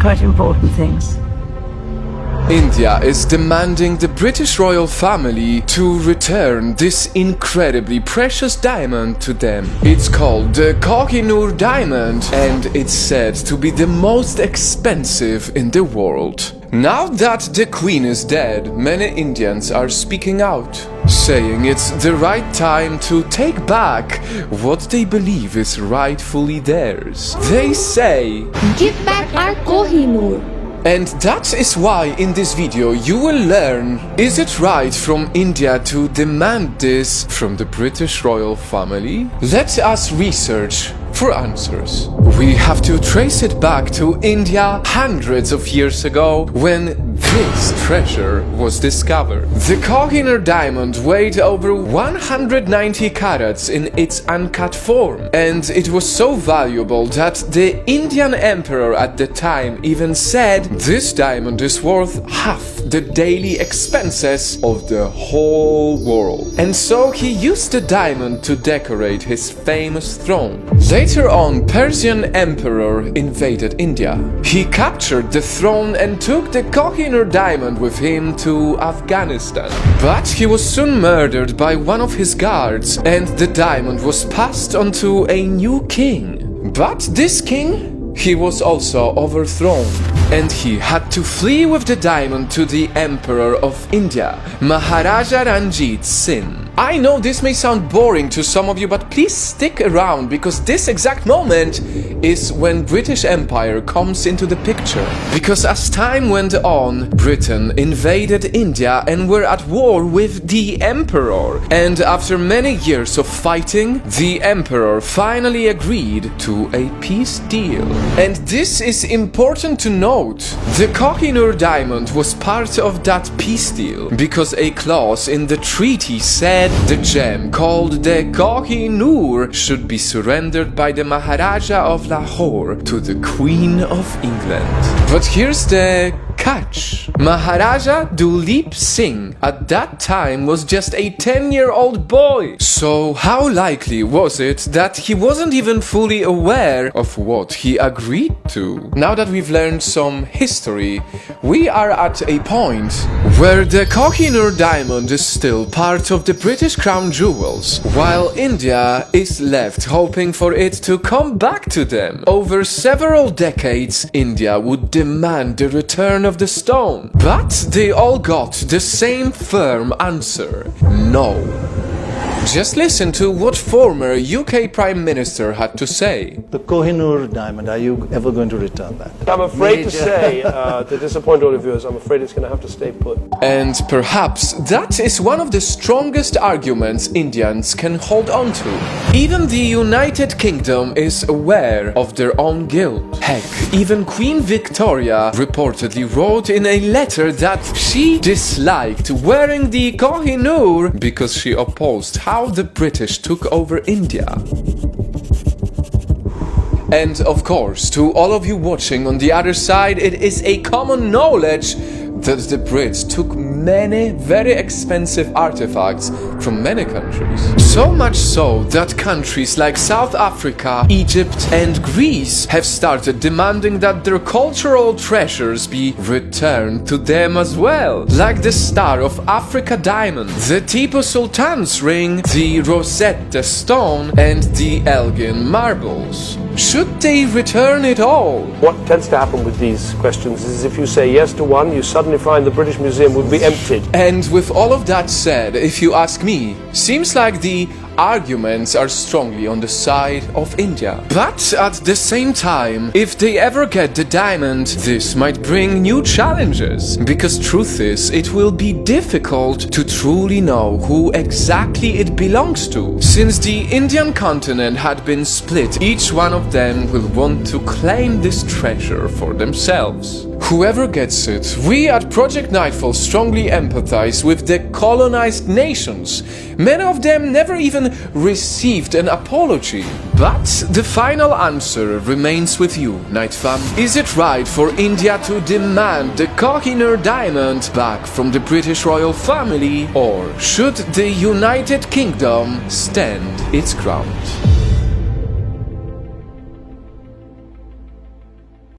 quite important things. India is demanding the British royal family to return this incredibly precious diamond to them. It's called the Koihnoor diamond and it's said to be the most expensive in the world. Now that the Queen is dead, many Indians are speaking out, saying it's the right time to take back what they believe is rightfully theirs. They say, "Give back our Koihnoor." and that is why in this video you will learn, is it right from India to demand this from the British royal family? Let us research for answers. We have to trace it back to India hundreds of years ago when this treasure was discovered. The Koihnoor diamond weighed over 190 carats in its uncut form, and it was so valuable that the Indian emperor at the time even said this diamond is worth half the daily expenses of the whole world. And so he used the diamond to decorate his famous throne. Later on, Persian emperor invaded India. He captured the throne and took the Koihnoor diamond with him to Afghanistan. But he was soon murdered by one of his guards, and the diamond was passed on to a new king. But this king, he was also overthrown, and he had to flee with the diamond to the Emperor of India, Maharaja Ranjit Singh. I know this may sound boring to some of you, but please stick around because this exact moment is when British Empire comes into the picture. Because as time went on, Britain invaded India and were at war with the Emperor. And after many years of fighting, the Emperor finally agreed to a peace deal. And this is important to note. The Koihnoor diamond was part of that peace deal because a clause in the treaty said the gem called the Koihnoor should be surrendered by the Maharaja of Lahore to the Queen of England. But here's the catch. Maharaja Duleep Singh at that time was just a 10-year-old boy. So how likely was it that he wasn't even fully aware of what he agreed to? Now that we've learned some history, we are at a point where the Koihnoor diamond is still part of the British crown jewels, while India is left hoping for it to come back to them. Over several decades, India would demand the return of the stone, but they all got the same firm answer: no. Just listen to what former UK Prime Minister had to say. The Koihnoor diamond, are you ever going to return that? I'm afraid to say, to disappoint all the viewers, I'm afraid it's going to have to stay put. And perhaps that is one of the strongest arguments Indians can hold on to. Even the United Kingdom is aware of their own guilt. Heck, even Queen Victoria reportedly wrote in a letter that she disliked wearing the Koihnoor because she opposed how the British took over India. And of course, to all of you watching on the other side, it is a common knowledge that the Brits took many very expensive artifacts from many countries. So much so that countries like South Africa, Egypt and Greece have started demanding that their cultural treasures be returned to them as well. Like the Star of Africa diamond, the Tipu Sultan's ring, the Rosetta Stone and the Elgin marbles. Should they return it all? What tends to happen with these questions is if you say yes to one, you suddenly find the British Museum will be emptied. And with all of that said, if you ask me, seems like the arguments are strongly on the side of India. But at the same time, if they ever get the diamond, this might bring new challenges. Because truth is, it will be difficult to truly know who exactly it belongs to. Since the Indian continent had been split, each one of them will want to claim this treasure for themselves. Whoever gets it, we at Project Nightfall strongly empathize with the colonized nations. Many of them never even received an apology. But the final answer remains with you, Night Fam. Is it right for India to demand the Koihnoor diamond back from the British royal family, or should the United Kingdom stand its ground?